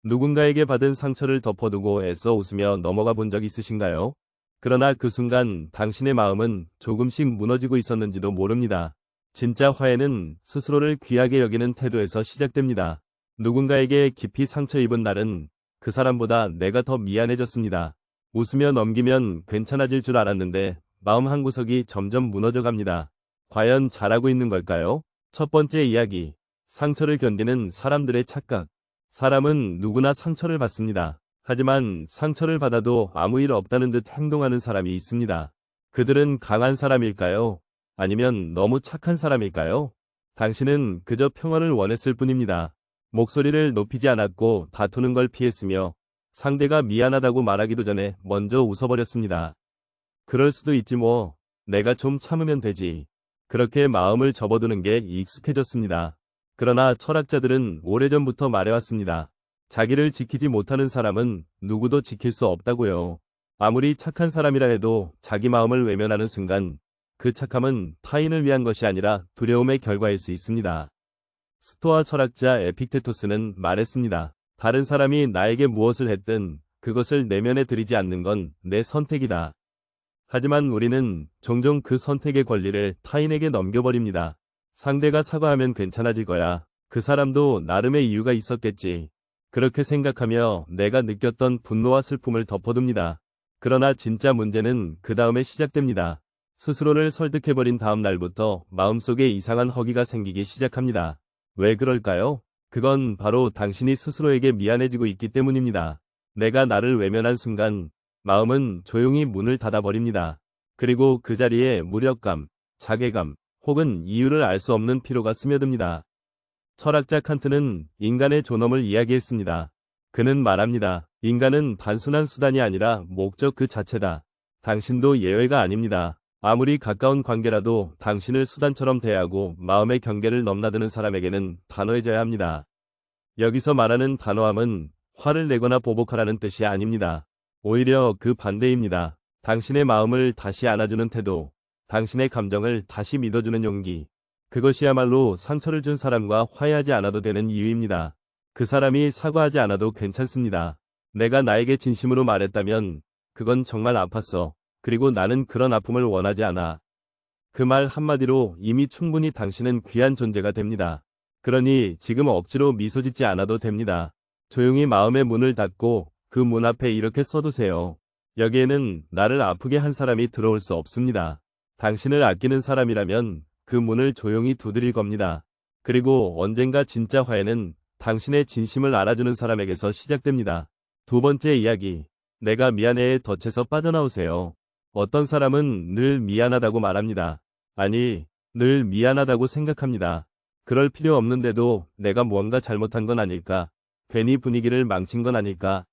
누군가에게 받은 상처를 덮어두고 애써 웃으며 넘어가 본 적 있으신가요? 그러나 그 순간 당신의 마음은 조금씩 무너지고 있었는지도 모릅니다. 진짜 화해는 스스로를 귀하게 여기는 태도에서 시작됩니다. 누군가에게 깊이 상처 입은 날은 그 사람보다 내가 더 미안해졌습니다. 웃으며 넘기면 괜찮아질 줄 알았는데 마음 한구석이 점점 무너져 갑니다. 과연 잘하고 있는 걸까요? 첫 번째 이야기. 상처를 견디는 사람들의 착각. 사람은 누구나 상처를 받습니다. 하지만 상처를 받아도 아무 일 없다는 듯 행동하는 사람이 있습니다. 그들은 강한 사람일까요? 아니면 너무 착한 사람일까요? 당신은 그저 평화를 원했을 뿐입니다. 목소리를 높이지 않았고 다투는 걸 피했으며 상대가 미안하다고 말하기도 전에 먼저 웃어버렸습니다. 그럴 수도 있지 뭐. 내가 좀 참으면 되지. 그렇게 마음을 접어두는 게 익숙해졌습니다. 그러나 철학자들은 오래전부터 말해왔습니다. 자기를 지키지 못하는 사람은 누구도 지킬 수 없다고요. 아무리 착한 사람이라 해도 자기 마음을 외면하는 순간 그 착함은 타인을 위한 것이 아니라 두려움의 결과일 수 있습니다. 스토아 철학자 에픽테토스는 말했습니다. 다른 사람이 나에게 무엇을 했든 그것을 내면에 들이지 않는 건 내 선택이다. 하지만 우리는 종종 그 선택의 권리를 타인에게 넘겨버립니다. 상대가 사과하면 괜찮아질 거야. 그 사람도 나름의 이유가 있었겠지. 그렇게 생각하며 내가 느꼈던 분노와 슬픔을 덮어둡니다. 그러나 진짜 문제는 그 다음에 시작됩니다. 스스로를 설득해버린 다음 날부터 마음속에 이상한 허기가 생기기 시작합니다. 왜 그럴까요? 그건 바로 당신이 스스로에게 미안해지고 있기 때문입니다. 내가 나를 외면한 순간 마음은 조용히 문을 닫아버립니다. 그리고 그 자리에 무력감, 자괴감, 혹은 이유를 알 수 없는 피로가 스며듭니다. 철학자 칸트는 인간의 존엄을 이야기했습니다. 그는 말합니다. 인간은 단순한 수단이 아니라 목적 그 자체다. 당신도 예외가 아닙니다. 아무리 가까운 관계라도 당신을 수단처럼 대하고 마음의 경계를 넘나드는 사람에게는 단호해져야 합니다. 여기서 말하는 단호함은 화를 내거나 보복하라는 뜻이 아닙니다. 오히려 그 반대입니다. 당신의 마음을 다시 안아주는 태도, 당신의 감정을 다시 믿어주는 용기. 그것이야말로 상처를 준 사람과 화해하지 않아도 되는 이유입니다. 그 사람이 사과하지 않아도 괜찮습니다. 내가 나에게 진심으로 말했다면 그건 정말 아팠어. 그리고 나는 그런 아픔을 원하지 않아. 그 말 한마디로 이미 충분히 당신은 귀한 존재가 됩니다. 그러니 지금 억지로 미소 짓지 않아도 됩니다. 조용히 마음의 문을 닫고 그 문 앞에 이렇게 써두세요. 여기에는 나를 아프게 한 사람이 들어올 수 없습니다. 당신을 아끼는 사람이라면 그 문을 조용히 두드릴 겁니다. 그리고 언젠가 진짜 화해는 당신의 진심을 알아주는 사람에게서 시작됩니다. 두 번째 이야기. 내가 미안해에 덫에서 빠져나오세요. 어떤 사람은 늘 미안하다고 말합니다. 아니, 늘 미안하다고 생각합니다. 그럴 필요 없는데도 내가 무언가 잘못한 건 아닐까? 괜히 분위기를 망친 건 아닐까?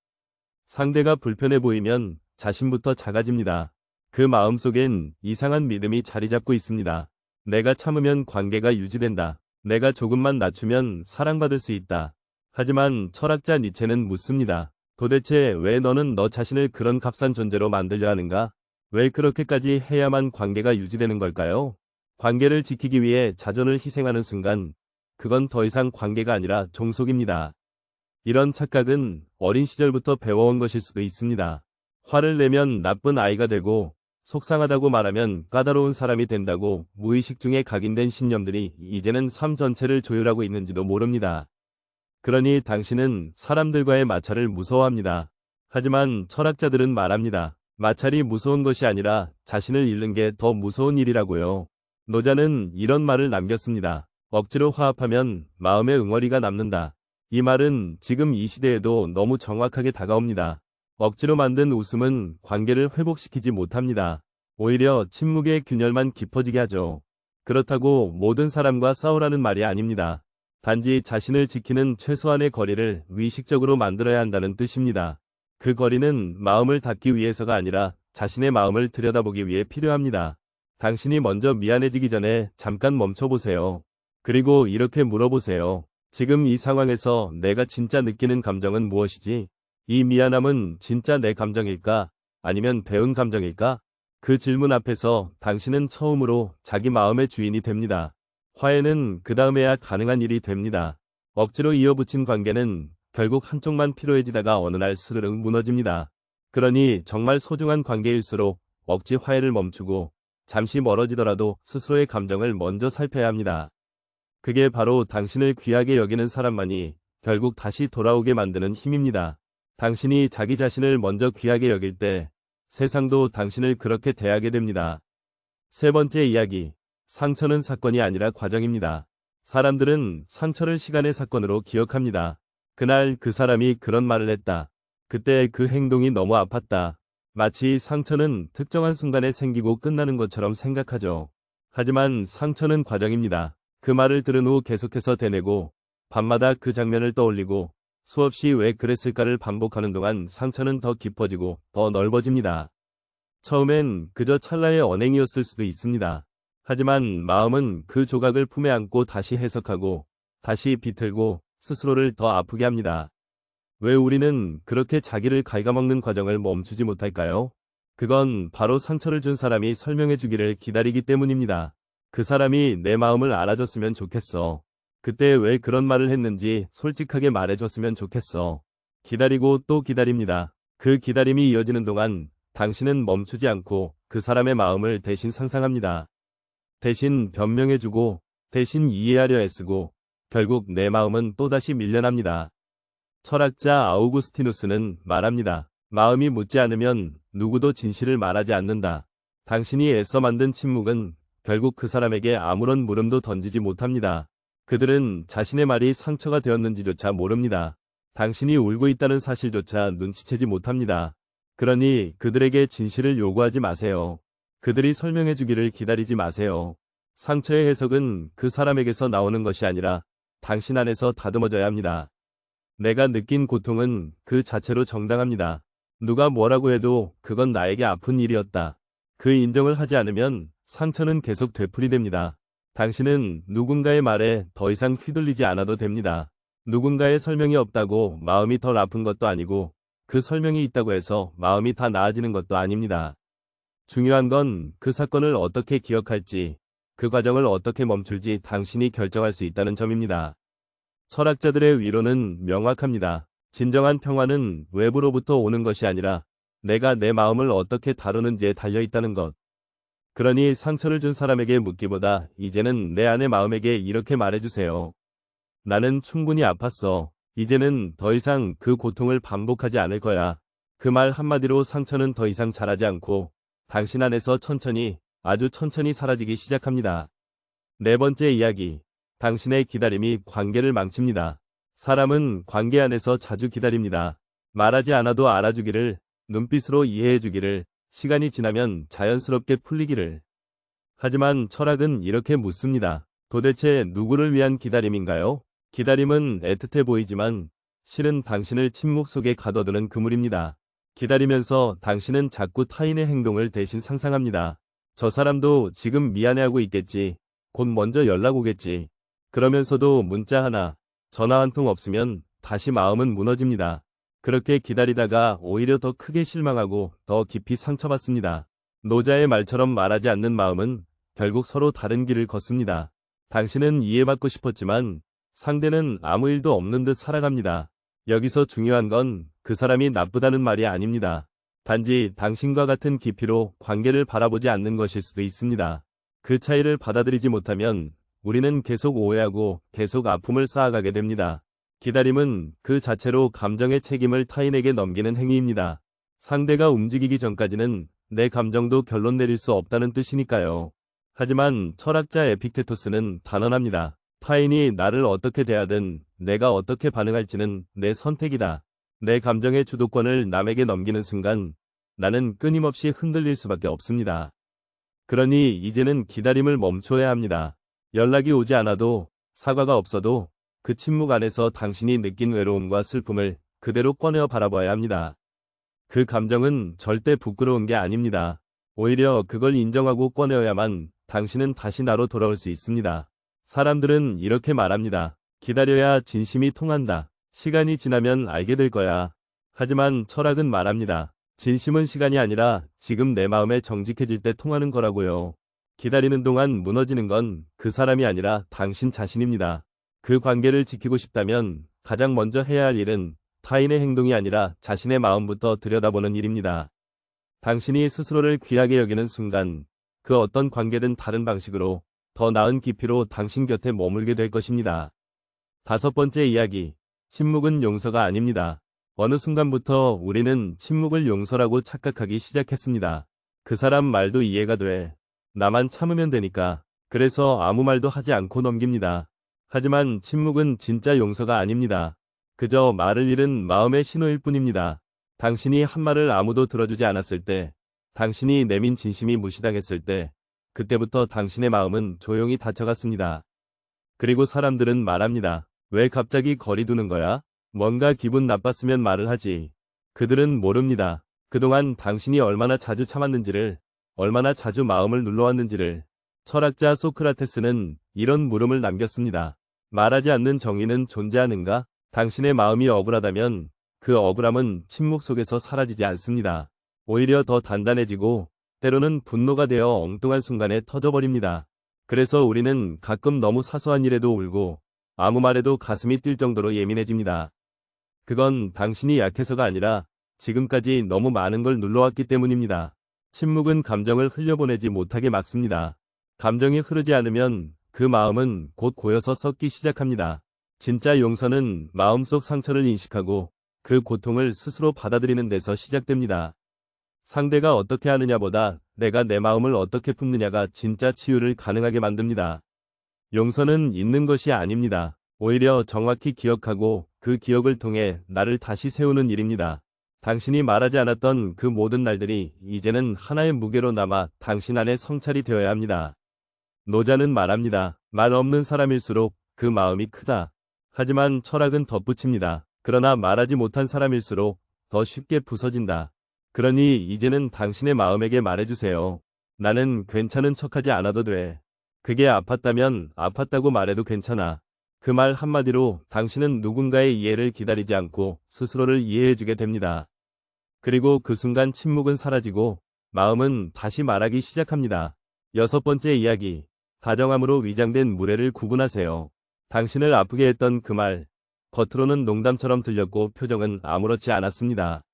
상대가 불편해 보이면 자신부터 작아집니다. 그 마음속엔 이상한 믿음이 자리 잡고 있습니다. 내가 참으면 관계가 유지된다. 내가 조금만 낮추면 사랑받을 수 있다. 하지만 철학자 니체는 묻습니다. 도대체 왜 너는 너 자신을 그런 값싼 존재로 만들려 하는가? 왜 그렇게까지 해야만 관계가 유지되는 걸까요? 관계를 지키기 위해 자존을 희생하는 순간 그건 더 이상 관계가 아니라 종속입니다. 이런 착각은 어린 시절부터 배워온 것일 수도 있습니다. 화를 내면 나쁜 아이가 되고 속상하다고 말하면 까다로운 사람이 된다고 무의식 중에 각인된 신념들이 이제는 삶 전체를 조율하고 있는지도 모릅니다. 그러니 당신은 사람들과의 마찰을 무서워합니다. 하지만 철학자들은 말합니다. 마찰이 무서운 것이 아니라 자신을 잃는 게 더 무서운 일이라고요. 노자는 이런 말을 남겼습니다. 억지로 화합하면 마음의 응어리가 남는다. 이 말은 지금 이 시대에도 너무 정확하게 다가옵니다. 억지로 만든 웃음은 관계를 회복시키지 못합니다. 오히려 침묵의 균열만 깊어지게 하죠. 그렇다고 모든 사람과 싸우라는 말이 아닙니다. 단지 자신을 지키는 최소한의 거리를 의식적으로 만들어야 한다는 뜻입니다. 그 거리는 마음을 닫기 위해서가 아니라 자신의 마음을 들여다보기 위해 필요합니다. 당신이 먼저 미안해지기 전에 잠깐 멈춰보세요. 그리고 이렇게 물어보세요. 지금 이 상황에서 내가 진짜 느끼는 감정은 무엇이지? 이 미안함은 진짜 내 감정일까? 아니면 배운 감정일까? 그 질문 앞에서 당신은 처음으로 자기 마음의 주인이 됩니다. 화해는 그 다음에야 가능한 일이 됩니다. 억지로 이어붙인 관계는 결국 한쪽만 피로해지다가 어느 날 스르륵 무너집니다. 그러니 정말 소중한 관계일수록 억지 화해를 멈추고 잠시 멀어지더라도 스스로의 감정을 먼저 살펴야 합니다. 그게 바로 당신을 귀하게 여기는 사람만이 결국 다시 돌아오게 만드는 힘입니다. 당신이 자기 자신을 먼저 귀하게 여길 때 세상도 당신을 그렇게 대하게 됩니다. 세 번째 이야기. 상처는 사건이 아니라 과정입니다. 사람들은 상처를 시간의 사건으로 기억합니다. 그날 그 사람이 그런 말을 했다. 그때 그 행동이 너무 아팠다. 마치 상처는 특정한 순간에 생기고 끝나는 것처럼 생각하죠. 하지만 상처는 과정입니다. 그 말을 들은 후 계속해서 되뇌고 밤마다 그 장면을 떠올리고 수없이 왜 그랬을까를 반복하는 동안 상처는 더 깊어지고 더 넓어집니다. 처음엔 그저 찰나의 언행이었을 수도 있습니다. 하지만 마음은 그 조각을 품에 안고 다시 해석하고 다시 비틀고 스스로를 더 아프게 합니다. 왜 우리는 그렇게 자기를 갉아먹는 과정을 멈추지 못할까요? 그건 바로 상처를 준 사람이 설명해 주기를 기다리기 때문입니다. 그 사람이 내 마음을 알아줬으면 좋겠어. 그때 왜 그런 말을 했는지 솔직하게 말해줬으면 좋겠어. 기다리고 또 기다립니다. 그 기다림이 이어지는 동안 당신은 멈추지 않고 그 사람의 마음을 대신 상상합니다. 대신 변명해주고 대신 이해하려 애쓰고 결국 내 마음은 또다시 밀려납니다. 철학자 아우구스티누스는 말합니다. 마음이 묻지 않으면 누구도 진실을 말하지 않는다. 당신이 애써 만든 침묵은 결국 그 사람에게 아무런 물음도 던지지 못합니다. 그들은 자신의 말이 상처가 되었는지조차 모릅니다. 당신이 울고 있다는 사실조차 눈치채지 못합니다. 그러니 그들에게 진실을 요구하지 마세요. 그들이 설명해 주기를 기다리지 마세요. 상처의 해석은 그 사람에게서 나오는 것이 아니라 당신 안에서 다듬어져야 합니다. 내가 느낀 고통은 그 자체로 정당합니다. 누가 뭐라고 해도 그건 나에게 아픈 일이었다. 그 인정을 하지 않으면 상처는 계속 되풀이됩니다. 당신은 누군가의 말에 더 이상 휘둘리지 않아도 됩니다. 누군가의 설명이 없다고 마음이 덜 아픈 것도 아니고 그 설명이 있다고 해서 마음이 다 나아지는 것도 아닙니다. 중요한 건 그 사건을 어떻게 기억할지, 그 과정을 어떻게 멈출지 당신이 결정할 수 있다는 점입니다. 철학자들의 위로는 명확합니다. 진정한 평화는 외부로부터 오는 것이 아니라 내가 내 마음을 어떻게 다루는지에 달려있다는 것. 그러니 상처를 준 사람에게 묻기보다 이제는 내 안의 마음에게 이렇게 말해주세요. 나는 충분히 아팠어. 이제는 더 이상 그 고통을 반복하지 않을 거야. 그 말 한마디로 상처는 더 이상 자라지 않고 당신 안에서 천천히, 아주 천천히 사라지기 시작합니다. 네 번째 이야기. 당신의 기다림이 관계를 망칩니다. 사람은 관계 안에서 자주 기다립니다. 말하지 않아도 알아주기를, 눈빛으로 이해해주기를, 시간이 지나면 자연스럽게 풀리기를. 하지만 철학은 이렇게 묻습니다. 도대체 누구를 위한 기다림인가요? 기다림은 애틋해 보이지만 실은 당신을 침묵 속에 가둬두는 그물입니다. 기다리면서 당신은 자꾸 타인의 행동을 대신 상상합니다. 저 사람도 지금 미안해하고 있겠지. 곧 먼저 연락 오겠지. 그러면서도 문자 하나, 전화 한 통 없으면 다시 마음은 무너집니다. 그렇게 기다리다가 오히려 더 크게 실망하고 더 깊이 상처받습니다. 노자의 말처럼 말하지 않는 마음은 결국 서로 다른 길을 걷습니다. 당신은 이해받고 싶었지만 상대는 아무 일도 없는 듯 살아갑니다. 여기서 중요한 건 그 사람이 나쁘다는 말이 아닙니다. 단지 당신과 같은 깊이로 관계를 바라보지 않는 것일 수도 있습니다. 그 차이를 받아들이지 못하면 우리는 계속 오해하고 계속 아픔을 쌓아가게 됩니다. 기다림은 그 자체로 감정의 책임을 타인에게 넘기는 행위입니다. 상대가 움직이기 전까지는 내 감정도 결론 내릴 수 없다는 뜻이니까요. 하지만 철학자 에픽테토스는 단언합니다. 타인이 나를 어떻게 대하든 내가 어떻게 반응할지는 내 선택이다. 내 감정의 주도권을 남에게 넘기는 순간 나는 끊임없이 흔들릴 수밖에 없습니다. 그러니 이제는 기다림을 멈춰야 합니다. 연락이 오지 않아도, 사과가 없어도 그 침묵 안에서 당신이 느낀 외로움과 슬픔을 그대로 꺼내어 바라봐야 합니다. 그 감정은 절대 부끄러운 게 아닙니다. 오히려 그걸 인정하고 꺼내어야만 당신은 다시 나로 돌아올 수 있습니다. 사람들은 이렇게 말합니다. 기다려야 진심이 통한다. 시간이 지나면 알게 될 거야. 하지만 철학은 말합니다. 진심은 시간이 아니라 지금 내 마음에 정직해질 때 통하는 거라고요. 기다리는 동안 무너지는 건 그 사람이 아니라 당신 자신입니다. 그 관계를 지키고 싶다면 가장 먼저 해야 할 일은 타인의 행동이 아니라 자신의 마음부터 들여다보는 일입니다. 당신이 스스로를 귀하게 여기는 순간 그 어떤 관계든 다른 방식으로 더 나은 깊이로 당신 곁에 머물게 될 것입니다. 다섯 번째 이야기. 침묵은 용서가 아닙니다. 어느 순간부터 우리는 침묵을 용서라고 착각하기 시작했습니다. 그 사람 말도 이해가 돼. 나만 참으면 되니까. 그래서 아무 말도 하지 않고 넘깁니다. 하지만 침묵은 진짜 용서가 아닙니다. 그저 말을 잃은 마음의 신호일 뿐입니다. 당신이 한 말을 아무도 들어주지 않았을 때, 당신이 내민 진심이 무시당했을 때, 그때부터 당신의 마음은 조용히 닫혀갔습니다. 그리고 사람들은 말합니다. 왜 갑자기 거리 두는 거야? 뭔가 기분 나빴으면 말을 하지. 그들은 모릅니다. 그동안 당신이 얼마나 자주 참았는지를, 얼마나 자주 마음을 눌러왔는지를. 철학자 소크라테스는 이런 물음을 남겼습니다. 말하지 않는 정의는 존재하는가? 당신의 마음이 억울하다면 그 억울함은 침묵 속에서 사라지지 않습니다. 오히려 더 단단해지고 때로는 분노가 되어 엉뚱한 순간에 터져버립니다. 그래서 우리는 가끔 너무 사소한 일에도 울고 아무 말에도 가슴이 뛸 정도로 예민해집니다. 그건 당신이 약해서가 아니라 지금까지 너무 많은 걸 눌러왔기 때문입니다. 침묵은 감정을 흘려보내지 못하게 막습니다. 감정이 흐르지 않으면 그 마음은 곧 고여서 썩기 시작합니다. 진짜 용서는 마음속 상처를 인식하고 그 고통을 스스로 받아들이는 데서 시작됩니다. 상대가 어떻게 하느냐보다 내가 내 마음을 어떻게 품느냐가 진짜 치유를 가능하게 만듭니다. 용서는 잊는 것이 아닙니다. 오히려 정확히 기억하고 그 기억을 통해 나를 다시 세우는 일입니다. 당신이 말하지 않았던 그 모든 날들이 이제는 하나의 무게로 남아 당신 안에 성찰이 되어야 합니다. 노자는 말합니다. 말 없는 사람일수록 그 마음이 크다. 하지만 철학은 덧붙입니다. 그러나 말하지 못한 사람일수록 더 쉽게 부서진다. 그러니 이제는 당신의 마음에게 말해주세요. 나는 괜찮은 척하지 않아도 돼. 그게 아팠다면 아팠다고 말해도 괜찮아. 그 말 한마디로 당신은 누군가의 이해를 기다리지 않고 스스로를 이해해주게 됩니다. 그리고 그 순간 침묵은 사라지고 마음은 다시 말하기 시작합니다. 여섯 번째 이야기. 다정함으로 위장된 무례를 구분하세요. 당신을 아프게 했던 그 말, 겉으로는 농담처럼 들렸고 표정은 아무렇지 않았습니다.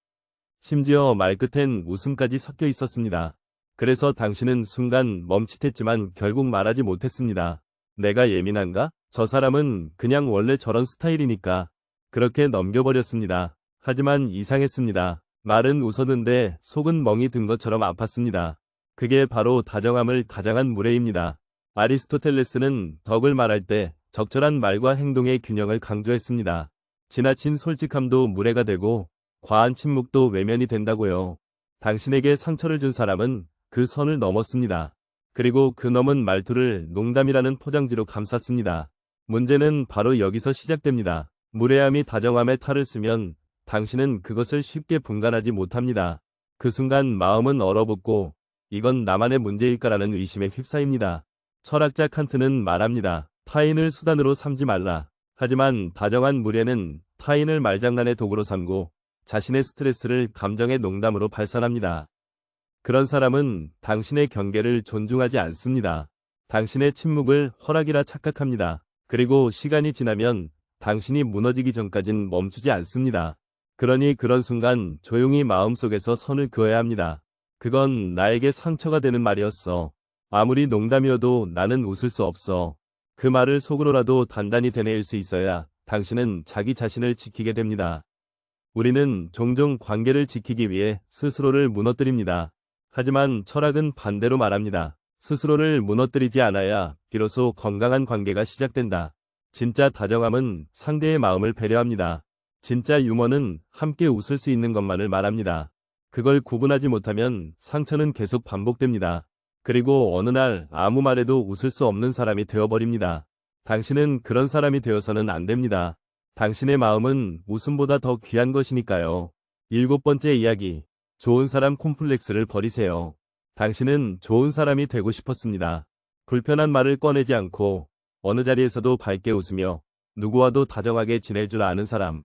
심지어 말끝엔 웃음까지 섞여 있었습니다. 그래서 당신은 순간 멈칫했지만 결국 말하지 못했습니다. 내가 예민한가? 저 사람은 그냥 원래 저런 스타일이니까. 그렇게 넘겨버렸습니다. 하지만 이상했습니다. 말은 웃었는데 속은 멍이 든 것처럼 아팠습니다. 그게 바로 다정함을 가장한 무례입니다. 아리스토텔레스는 덕을 말할 때 적절한 말과 행동의 균형을 강조했습니다. 지나친 솔직함도 무례가 되고 과한 침묵도 외면이 된다고요. 당신에게 상처를 준 사람은 그 선을 넘었습니다. 그리고 그 넘은 말투를 농담이라는 포장지로 감쌌습니다. 문제는 바로 여기서 시작됩니다. 무례함이 다정함에 탈을 쓰면 당신은 그것을 쉽게 분간하지 못합니다. 그 순간 마음은 얼어붙고 이건 나만의 문제일까라는 의심에 휩싸입니다. 철학자 칸트는 말합니다. 타인을 수단으로 삼지 말라. 하지만 다정한 무례는 타인을 말장난의 도구로 삼고 자신의 스트레스를 감정의 농담으로 발산합니다. 그런 사람은 당신의 경계를 존중하지 않습니다. 당신의 침묵을 허락이라 착각합니다. 그리고 시간이 지나면 당신이 무너지기 전까진 멈추지 않습니다. 그러니 그런 순간 조용히 마음속에서 선을 그어야 합니다. 그건 나에게 상처가 되는 말이었어. 아무리 농담이어도 나는 웃을 수 없어. 그 말을 속으로라도 단단히 되뇌일 수 있어야 당신은 자기 자신을 지키게 됩니다. 우리는 종종 관계를 지키기 위해 스스로를 무너뜨립니다. 하지만 철학은 반대로 말합니다. 스스로를 무너뜨리지 않아야 비로소 건강한 관계가 시작된다. 진짜 다정함은 상대의 마음을 배려합니다. 진짜 유머는 함께 웃을 수 있는 것만을 말합니다. 그걸 구분하지 못하면 상처는 계속 반복됩니다. 그리고 어느 날 아무 말에도 웃을 수 없는 사람이 되어버립니다. 당신은 그런 사람이 되어서는 안 됩니다. 당신의 마음은 웃음보다 더 귀한 것이니까요. 일곱 번째 이야기. 좋은 사람 콤플렉스를 버리세요. 당신은 좋은 사람이 되고 싶었습니다. 불편한 말을 꺼내지 않고 어느 자리에서도 밝게 웃으며 누구와도 다정하게 지낼 줄 아는 사람.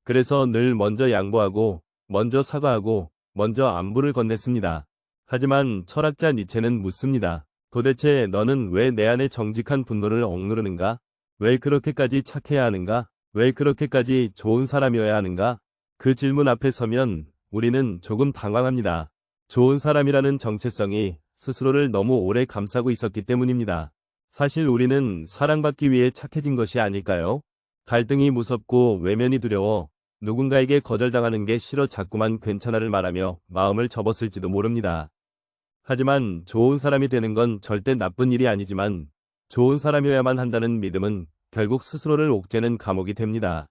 그래서 늘 먼저 양보하고 먼저 사과하고 먼저 안부를 건넸습니다. 하지만 철학자 니체는 묻습니다. 도대체 너는 왜 내 안에 정직한 분노를 억누르는가? 왜 그렇게까지 착해야 하는가? 왜 그렇게까지 좋은 사람이어야 하는가? 그 질문 앞에 서면 우리는 조금 당황합니다. 좋은 사람이라는 정체성이 스스로를 너무 오래 감싸고 있었기 때문입니다. 사실 우리는 사랑받기 위해 착해진 것이 아닐까요? 갈등이 무섭고 외면이 두려워 누군가에게 거절당하는 게 싫어 자꾸만 괜찮아를 말하며 마음을 접었을지도 모릅니다. 하지만 좋은 사람이 되는 건 절대 나쁜 일이 아니지만 좋은 사람이어야만 한다는 믿음은 결국 스스로를 옥죄는 감옥이 됩니다.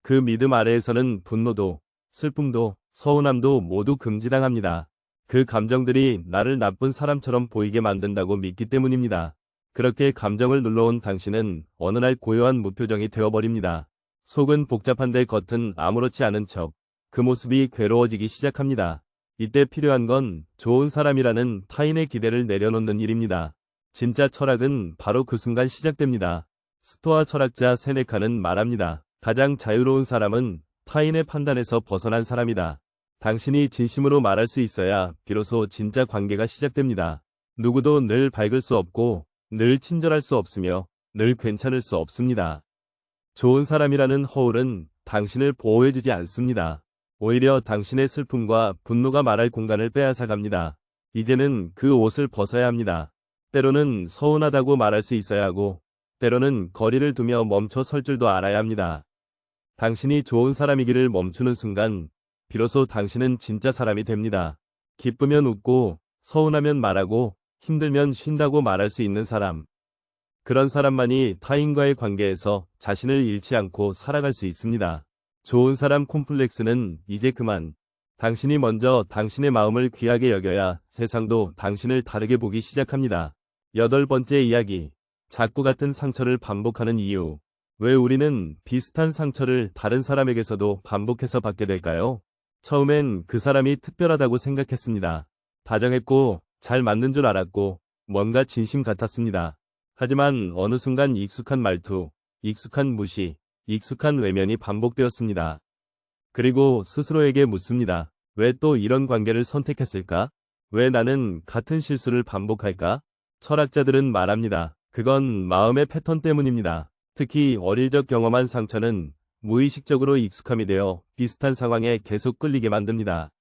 그 믿음 아래에서는 분노도, 슬픔도, 서운함도 모두 금지당합니다. 그 감정들이 나를 나쁜 사람처럼 보이게 만든다고 믿기 때문입니다. 그렇게 감정을 눌러온 당신은 어느 날 고요한 무표정이 되어버립니다. 속은 복잡한데 겉은 아무렇지 않은 척, 그 모습이 괴로워지기 시작합니다. 이때 필요한 건 좋은 사람이라는 타인의 기대를 내려놓는 일입니다. 진짜 철학은 바로 그 순간 시작됩니다. 스토아 철학자 세네카는 말합니다. 가장 자유로운 사람은 타인의 판단에서 벗어난 사람이다. 당신이 진심으로 말할 수 있어야 비로소 진짜 관계가 시작됩니다. 누구도 늘 밝을 수 없고 늘 친절할 수 없으며 늘 괜찮을 수 없습니다. 좋은 사람이라는 허울은 당신을 보호해주지 않습니다. 오히려 당신의 슬픔과 분노가 말할 공간을 빼앗아갑니다. 이제는 그 옷을 벗어야 합니다. 때로는 서운하다고 말할 수 있어야 하고 때로는 거리를 두며 멈춰 설 줄도 알아야 합니다. 당신이 좋은 사람이기를 멈추는 순간 비로소 당신은 진짜 사람이 됩니다. 기쁘면 웃고 서운하면 말하고 힘들면 쉰다고 말할 수 있는 사람. 그런 사람만이 타인과의 관계에서 자신을 잃지 않고 살아갈 수 있습니다. 좋은 사람 콤플렉스는 이제 그만. 당신이 먼저 당신의 마음을 귀하게 여겨야 세상도 당신을 다르게 보기 시작합니다. 8번째 이야기. 자꾸 같은 상처를 반복하는 이유. 왜 우리는 비슷한 상처를 다른 사람에게서도 반복해서 받게 될까요? 처음엔 그 사람이 특별하다고 생각했습니다. 다정했고 잘 맞는 줄 알았고 뭔가 진심 같았습니다. 하지만 어느 순간 익숙한 말투, 익숙한 무시, 익숙한 외면이 반복되었습니다. 그리고 스스로에게 묻습니다. 왜 또 이런 관계를 선택했을까? 왜 나는 같은 실수를 반복할까? 철학자들은 말합니다. 그건 마음의 패턴 때문입니다. 특히 어릴 적 경험한 상처는 무의식적으로 익숙함이 되어 비슷한 상황에 계속 끌리게 만듭니다.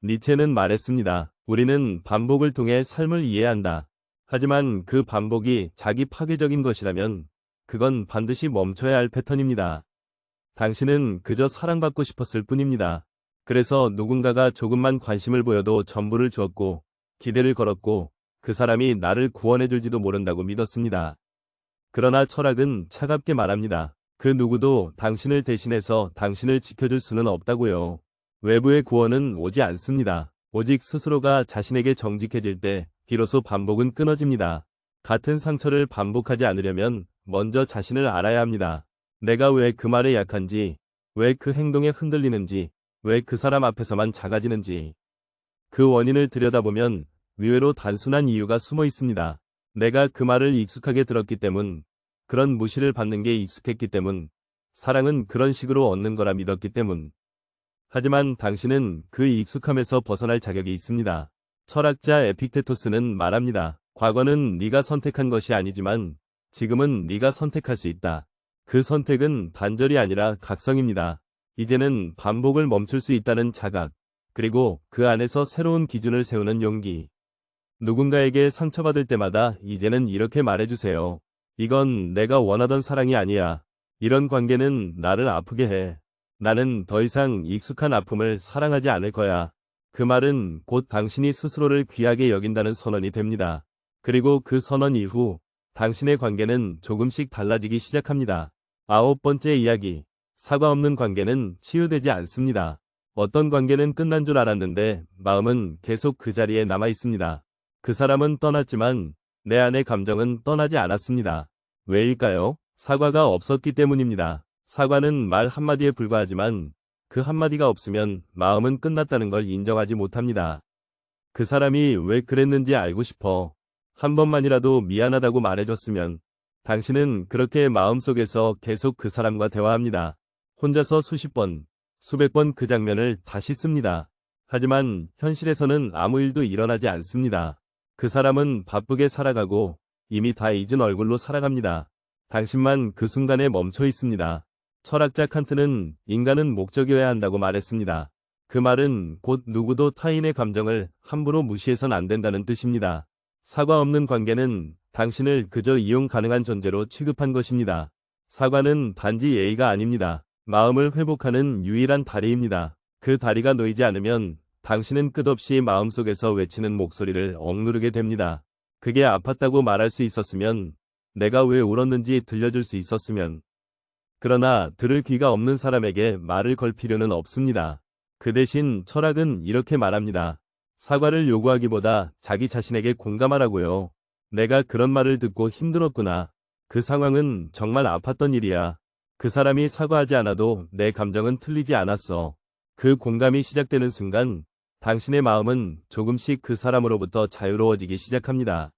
니체는 말했습니다. 우리는 반복을 통해 삶을 이해한다. 하지만 그 반복이 자기 파괴적인 것이라면 그건 반드시 멈춰야 할 패턴입니다. 당신은 그저 사랑받고 싶었을 뿐입니다. 그래서 누군가가 조금만 관심을 보여도 전부를 주었고 기대를 걸었고 그 사람이 나를 구원해줄지도 모른다고 믿었습니다. 그러나 철학은 차갑게 말합니다. 그 누구도 당신을 대신해서 당신을 지켜줄 수는 없다고요. 외부의 구원은 오지 않습니다. 오직 스스로가 자신에게 정직해질 때 비로소 반복은 끊어집니다. 같은 상처를 반복하지 않으려면 먼저 자신을 알아야 합니다. 내가 왜 그 말에 약한지, 왜 그 행동에 흔들리는지, 왜 그 사람 앞에서만 작아지는지. 그 원인을 들여다보면 의외로 단순한 이유가 숨어 있습니다. 내가 그 말을 익숙하게 들었기 때문, 그런 무시를 받는 게 익숙했기 때문, 사랑은 그런 식으로 얻는 거라 믿었기 때문. 하지만 당신은 그 익숙함에서 벗어날 자격이 있습니다. 철학자 에픽테토스는 말합니다. 과거는 네가 선택한 것이 아니지만 지금은 네가 선택할 수 있다. 그 선택은 단절이 아니라 각성입니다. 이제는 반복을 멈출 수 있다는 자각, 그리고 그 안에서 새로운 기준을 세우는 용기. 누군가에게 상처받을 때마다 이제는 이렇게 말해주세요. 이건 내가 원하던 사랑이 아니야. 이런 관계는 나를 아프게 해. 나는 더 이상 익숙한 아픔을 사랑하지 않을 거야. 그 말은 곧 당신이 스스로를 귀하게 여긴다는 선언이 됩니다. 그리고 그 선언 이후 당신의 관계는 조금씩 달라지기 시작합니다. 9번째 이야기. 사과 없는 관계는 치유되지 않습니다. 어떤 관계는 끝난 줄 알았는데 마음은 계속 그 자리에 남아 있습니다. 그 사람은 떠났지만 내 안의 감정은 떠나지 않았습니다. 왜일까요? 사과가 없었기 때문입니다. 사과는 말 한마디에 불과하지만 그 한마디가 없으면 마음은 끝났다는 걸 인정하지 못합니다. 그 사람이 왜 그랬는지 알고 싶어. 한 번만이라도 미안하다고 말해줬으면. 당신은 그렇게 마음속에서 계속 그 사람과 대화합니다. 혼자서 수십 번, 수백 번 그 장면을 다시 씁니다. 하지만 현실에서는 아무 일도 일어나지 않습니다. 그 사람은 바쁘게 살아가고 이미 다 잊은 얼굴로 살아갑니다. 당신만 그 순간에 멈춰 있습니다. 철학자 칸트는 인간은 목적이어야 한다고 말했습니다. 그 말은 곧 누구도 타인의 감정을 함부로 무시해선 안 된다는 뜻입니다. 사과 없는 관계는 당신을 그저 이용 가능한 존재로 취급한 것입니다. 사과는 단지 예의가 아닙니다. 마음을 회복하는 유일한 다리입니다. 그 다리가 놓이지 않으면 당신은 끝없이 마음속에서 외치는 목소리를 억누르게 됩니다. 그게 아팠다고 말할 수 있었으면, 내가 왜 울었는지 들려줄 수 있었으면. 그러나 들을 귀가 없는 사람에게 말을 걸 필요는 없습니다. 그 대신 철학은 이렇게 말합니다. 사과를 요구하기보다 자기 자신에게 공감하라고요. 내가 그런 말을 듣고 힘들었구나. 그 상황은 정말 아팠던 일이야. 그 사람이 사과하지 않아도 내 감정은 틀리지 않았어. 그 공감이 시작되는 순간 당신의 마음은 조금씩 그 사람으로부터 자유로워지기 시작합니다.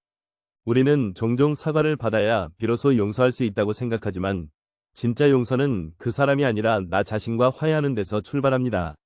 우리는 종종 사과를 받아야 비로소 용서할 수 있다고 생각하지만 진짜 용서는 그 사람이 아니라 나 자신과 화해하는 데서 출발합니다.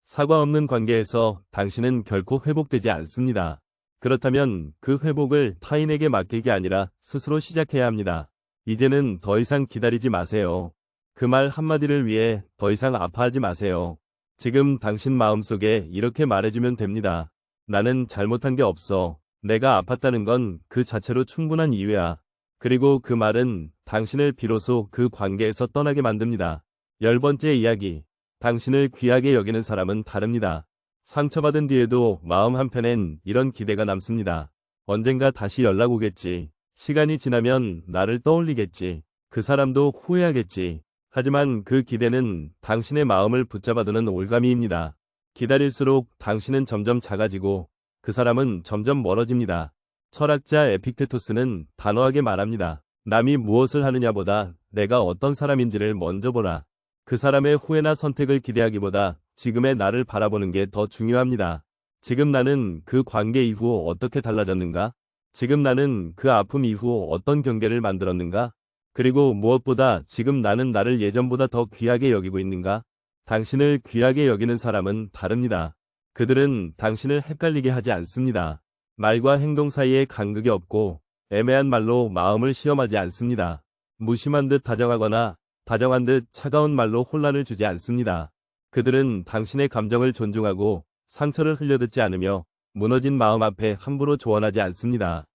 사과 없는 관계에서 당신은 결코 회복되지 않습니다. 그렇다면 그 회복을 타인에게 맡길 게 아니라 스스로 시작해야 합니다. 이제는 더 이상 기다리지 마세요. 그 말 한마디를 위해 더 이상 아파하지 마세요. 지금 당신 마음속에 이렇게 말해주면 됩니다. 나는 잘못한 게 없어. 내가 아팠다는 건 그 자체로 충분한 이유야. 그리고 그 말은 당신을 비로소 그 관계에서 떠나게 만듭니다. 10번째 이야기. 당신을 귀하게 여기는 사람은 다릅니다. 상처받은 뒤에도 마음 한편엔 이런 기대가 남습니다. 언젠가 다시 연락 오겠지. 시간이 지나면 나를 떠올리겠지. 그 사람도 후회하겠지. 하지만 그 기대는 당신의 마음을 붙잡아두는 올가미입니다. 기다릴수록 당신은 점점 작아지고 그 사람은 점점 멀어집니다. 철학자 에픽테토스는 단호하게 말합니다. 남이 무엇을 하느냐보다 내가 어떤 사람인지를 먼저 보라. 그 사람의 후회나 선택을 기대하기보다 지금의 나를 바라보는 게 더 중요합니다. 지금 나는 그 관계 이후 어떻게 달라졌는가? 지금 나는 그 아픔 이후 어떤 경계를 만들었는가? 그리고 무엇보다 지금 나는 나를 예전보다 더 귀하게 여기고 있는가? 당신을 귀하게 여기는 사람은 다릅니다. 그들은 당신을 헷갈리게 하지 않습니다. 말과 행동 사이에 간극이 없고 애매한 말로 마음을 시험하지 않습니다. 무심한 듯 다정하거나 다정한 듯 차가운 말로 혼란을 주지 않습니다. 그들은 당신의 감정을 존중하고 상처를 흘려듣지 않으며 무너진 마음 앞에 함부로 조언하지 않습니다.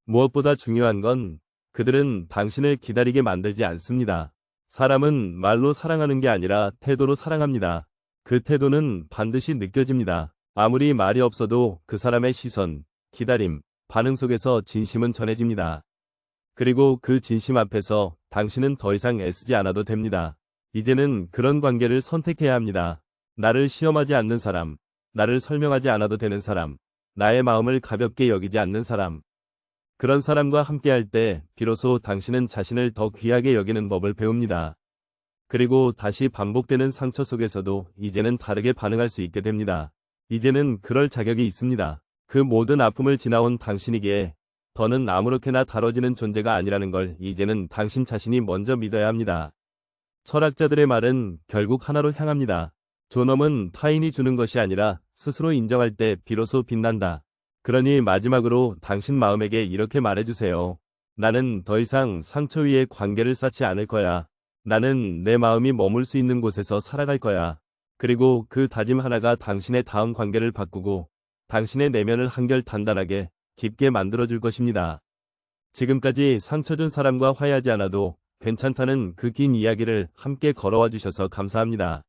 무엇보다 중요한 건 그들은 당신을 기다리게 만들지 않습니다. 사람은 말로 사랑하는 게 아니라 태도로 사랑합니다. 그 태도는 반드시 느껴집니다. 아무리 말이 없어도 그 사람의 시선, 기다림, 반응 속에서 진심은 전해집니다. 그리고 그 진심 앞에서 당신은 더 이상 애쓰지 않아도 됩니다. 이제는 그런 관계를 선택해야 합니다. 나를 시험하지 않는 사람, 나를 설명하지 않아도 되는 사람, 나의 마음을 가볍게 여기지 않는 사람. 그런 사람과 함께할 때 비로소 당신은 자신을 더 귀하게 여기는 법을 배웁니다. 그리고 다시 반복되는 상처 속에서도 이제는 다르게 반응할 수 있게 됩니다. 이제는 그럴 자격이 있습니다. 그 모든 아픔을 지나온 당신이기에 더는 아무렇게나 다뤄지는 존재가 아니라는 걸 이제는 당신 자신이 먼저 믿어야 합니다. 철학자들의 말은 결국 하나로 향합니다. 존엄은 타인이 주는 것이 아니라 스스로 인정할 때 비로소 빛난다. 그러니 마지막으로 당신 마음에게 이렇게 말해주세요. 나는 더 이상 상처 위에 관계를 쌓지 않을 거야. 나는 내 마음이 머물 수 있는 곳에서 살아갈 거야. 그리고 그 다짐 하나가 당신의 다음 관계를 바꾸고 당신의 내면을 한결 단단하게 깊게 만들어줄 것입니다. 지금까지 상처 준 사람과 화해하지 않아도 괜찮다는 그 긴 이야기를 함께 걸어와 주셔서 감사합니다.